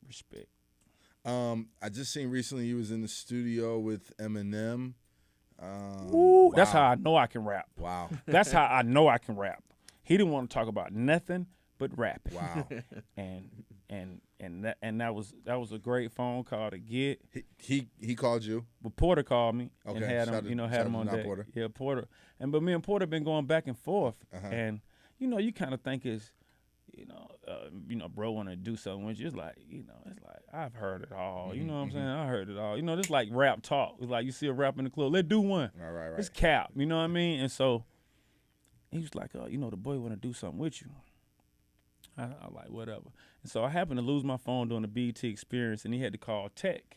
Respect. I just seen recently you was in the studio with Eminem. Ooh, wow. that's how I know I can rap. Wow. That's how I know I can rap. He didn't want to talk about nothing but rapping. Wow. and that was a great phone call to get. He called you. But Porter called me Okay. and had him on deck. Porter. Yeah, Porter. But me and Porter been going back and forth, Uh-huh. and you kind of think it's, bro want to do something with you. It's like, it's like I've heard it all. You know what I'm saying? I heard it all. This like rap talk. It's like you see a rap in the club, let's do one. Right. It's cap. You know what I mean? And so he was like, the boy want to do something with you. I'm like, whatever. And so I happened to lose my phone during the BT experience, and he had to call Tech.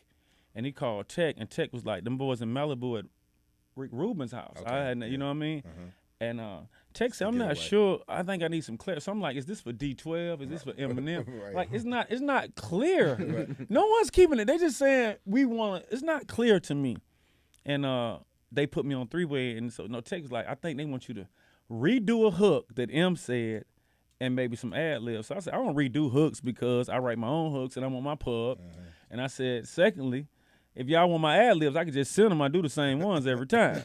And he called Tech, and Tech was like, them boys in Malibu at Rick Rubin's house. Okay. You know what I mean? Uh-huh. And Tech said, I'm not sure. I think I need some clarity. So I'm like, is this for D12? Is this for Eminem? Right. Like, it's not clear. Right. No one's keeping it. They just saying we want. It's not clear to me. And they put me on three-way, and so Tech was like, I think they want you to redo a hook that M said, and maybe some ad-libs. So I said, I don't redo hooks because I write my own hooks and I'm on my pub. Uh-huh. And I said, secondly, if y'all want my ad-libs, I could just send them. I do the same ones every time.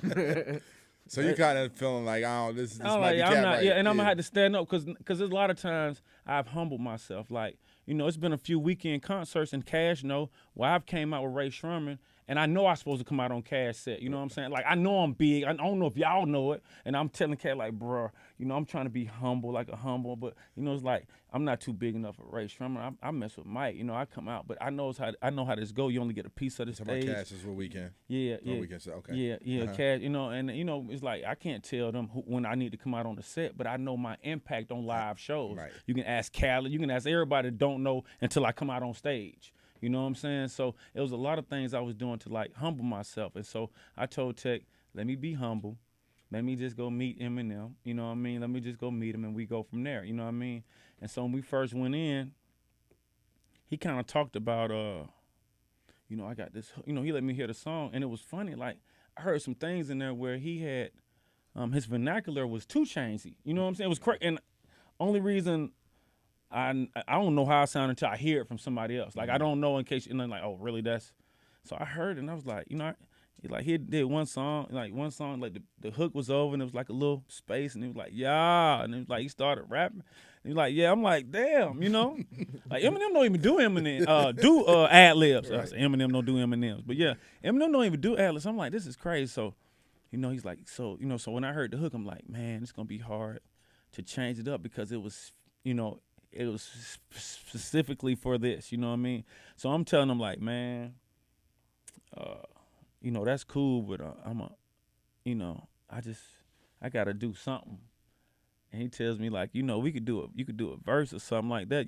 So you kind of feeling like, this might like, be I'm cat not, right. yeah, and I'm going to have to stand up because there's a lot of times I've humbled myself. Like, it's been a few weekend concerts and Cash where I've came out with Ray Sherman, and I know I'm supposed to come out on Cash set. You know what I'm saying? Like, I know I'm big. I don't know if y'all know it. And I'm telling Cash, like, bruh, I'm trying to be humble, like a humble. But, it's like I'm not too big enough for Ray Sherman. I mess with Mike. I come out. But I know how this go. You only get a piece of the stage. About Cash is what weekend. Yeah. Weekend set. Okay. Yeah, Uh-huh. Cash, and, it's like I can't tell them when I need to come out on the set. But I know my impact on live shows. Right. You can ask Khaled. You can ask everybody that don't know until I come out on stage. You know what I'm saying? So it was a lot of things I was doing to like humble myself. And so I told Tech, let me be humble. Let me just go meet Eminem. You know what I mean? Let me just go meet him and we go from there. You know what I mean? And so when we first went in, he kind of talked about, I got this, he let me hear the song. And it was funny. Like I heard some things in there where he had, his vernacular was too Chainzy. You know what I'm saying? It was crazy. And only reason I don't know how I sound until I hear it from somebody else. Like I don't know in case you're like, oh really? So I heard it and I was like, he did one song, like the hook was over and it was like a little space and he was like, yeah, and it was like he started rapping. And he was like, yeah, I'm like, damn, like Eminem don't even do ad libs. Right. I said, Eminem don't do Eminems, but yeah, Eminem don't even do ad libs. I'm like, this is crazy. So, he's like, so when I heard the hook, I'm like, man, it's gonna be hard to change it up because it was, it was specifically for this, you know what I mean? So I'm telling him like, man, that's cool, but I gotta do something. And he tells me like, you could do a verse or something like that,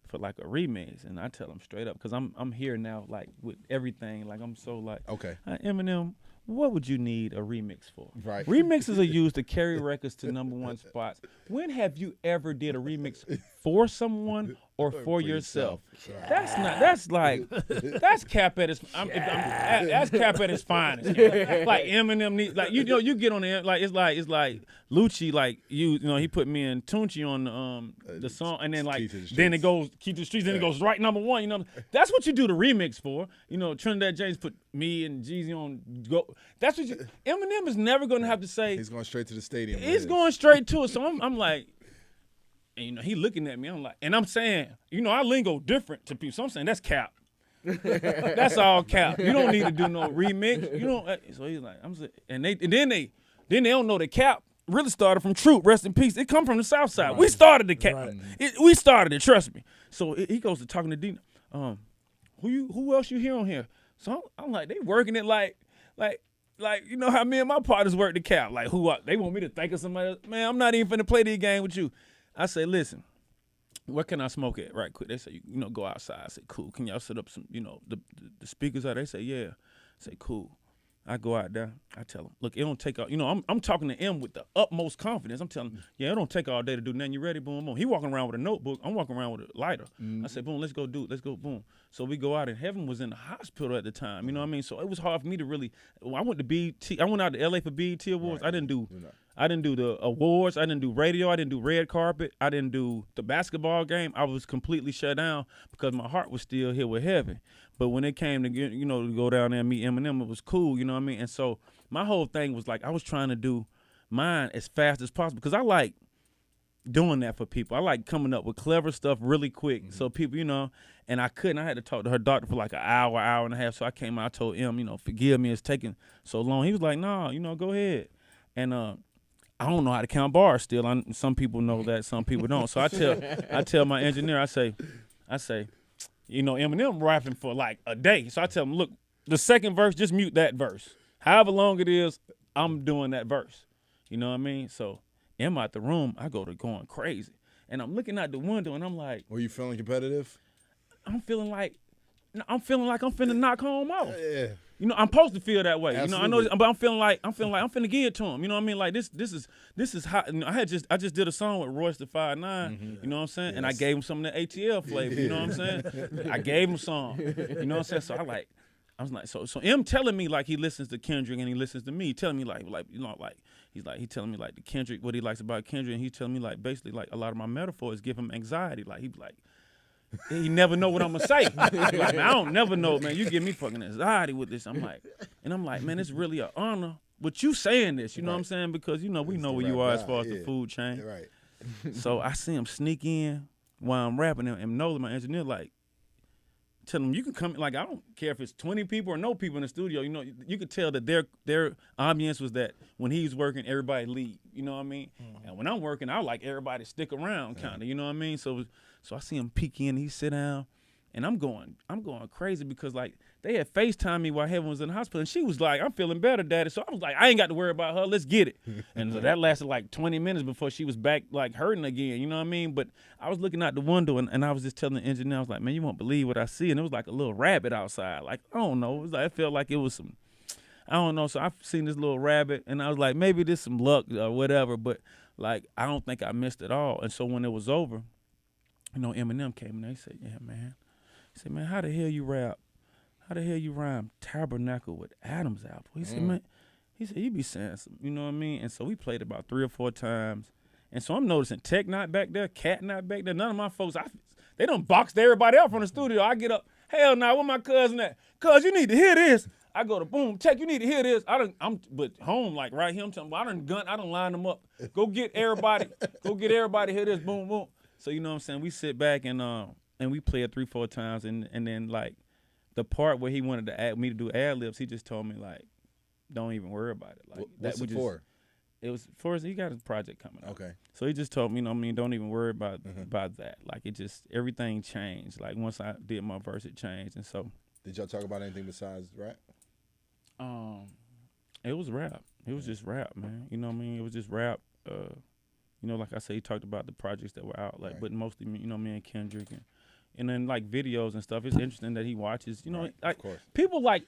for like a remix. And I tell him straight up, because I'm here now, like with everything, like I'm so like, okay, Eminem, what would you need a remix for? Right. Remixes are used to carry records to #1 spots. When have you ever did a remix for someone or for yourself? That's cap at its. That's cap at its finest. Like Eminem needs, like you get on there, like it's like Lucci, like he put me and Tunchi on the song, and then like then it goes Keep the Streets, then it goes right #1. That's what you do the remix for. Trinidad James put me and Jeezy on go. That's what Eminem is never going to have to say. He's going straight to the stadium. He's going straight to it. So I'm like. And he looking at me, I'm like, and I'm saying, I lingo different to people. So I'm saying that's cap. That's all cap. You don't need to do no remix. You don't. So he's like, then they don't know the cap really started from Troop. Rest in peace. It come from the South Side. Right. We started the cap. Right. We started it. Trust me. So he goes to talking to Dina. Who else you hear on here? So I'm like, they working it like how me and my partners work the cap. Like they want me to think of somebody else. Man, I'm not even finna play this game with you. I say, listen, where can I smoke at right quick? They say, go outside. I say, cool. Can y'all set up some, the speakers out? They say, yeah. I say, cool. I go out there. I tell them, look, it don't take all, I'm talking to M with the utmost confidence. I'm telling him, yeah, it don't take all day to do nothing. You ready? Boom, boom. He walking around with a notebook. I'm walking around with a lighter. Mm-hmm. I said, boom, let's go, boom. So we go out, and Heaven was in the hospital at the time. You know what I mean? So it was hard for me to really. I went to BET. I went out to LA for BET Awards. Right. I didn't do the awards. I didn't do radio. I didn't do red carpet. I didn't do the basketball game. I was completely shut down because my heart was still here with heaven. But when it came to get, to go down there and meet Eminem, it was cool. You know what I mean? And so my whole thing was like I was trying to do mine as fast as possible because I like doing that for people. I like coming up with clever stuff really quick. Mm-hmm. So people, and I couldn't. I had to talk to her doctor for like an hour and a half. So I came out, I told him, forgive me, it's taking so long. He was like, nah, go ahead. And I don't know how to count bars still. Some people know that, some people don't. So I tell my engineer, I say, Eminem rapping for like a day. So I tell him, look, the second verse, just mute that verse. However long it is, I'm doing that verse. You know what I mean? So I'm out the room, I go to going crazy. And I'm looking out the window and I'm like. Were you feeling competitive? I'm feeling like I'm finna knock home off. Yeah. I'm supposed to feel that way. Absolutely. I know this, but I'm feeling like I'm finna give it to him. You know what I mean? Like this is hot. I just did a song with Royce the 5'9", mm-hmm. You know what I'm saying? Yes. And I gave him some of the ATL flavor, you know what I'm saying? I gave him some. You know what I'm saying? So I was like, so M telling me like he listens to Kendrick and he listens to me, telling me like he telling me like the Kendrick, what he likes about Kendrick, and he's telling me like basically like a lot of my metaphors give him anxiety. Like he be like, he never know what I'm gonna say. Like, man, I don't never know, man. You give me fucking anxiety with this. I'm like, man, it's really an honor. But you saying this, you know what I'm saying? Because we know where you are as far as the food chain. Right. So I see him sneak in while I'm rapping, and Nolan, my engineer, like, tell him you can come. Like I don't care if it's 20 people or no people in the studio. You could tell that their ambience was that when he's working, everybody leave. You know what I mean? Mm-hmm. And when I'm working, I like everybody to stick around, kind of. You know what I mean? So I see him peek in, he sit down, and I'm going crazy because like they had FaceTime me while Heaven was in the hospital, and she was like, "I'm feeling better, Daddy." So I was like, "I ain't got to worry about her. Let's get it." And so that lasted like 20 minutes before she was back like hurting again. You know what I mean? But I was looking out the window, and I was just telling the engineer, I was like, "Man, you won't believe what I see." And it was like a little rabbit outside. Like I don't know. It felt like it was some. I don't know. So I've seen this little rabbit, and I was like, maybe this some luck or whatever. But like I don't think I missed it all. And so when it was over. Eminem came and they said, "Yeah, man." He said, "Man, how the hell you rap? How the hell you rhyme Tabernacle with Adam's apple?" He said, "Man," he said, "You be saying some, you know what I mean?" And so we played about 3 or 4 times. And so I'm noticing Tech not back there, Cat not back there. None of my folks, they done boxed everybody out from the studio. I get up, hell nah, where my cousin at? Cuz you need to hear this. I go to boom, Tech, you need to hear this. But home like right here, I'm telling you, I done line them up. Go get everybody hear this, boom, boom. So you know what I'm saying? We sit back and we play it 3, 4 times, and then like the part where he wanted to add me to do ad libs, he just told me like, don't even worry about it. Like what's it for? It was for he got his project coming up. Okay. So he just told me, don't even worry about that. Like it just everything changed. Like once I did my verse, it changed, and so. Did y'all talk about anything besides rap? It was rap. It was just rap, man. You know what I mean? It was just rap. Like I said, he talked about the projects that were out, like, right. But mostly, me and Kendrick, and then like videos and stuff. It's interesting that he watches. Right, like people like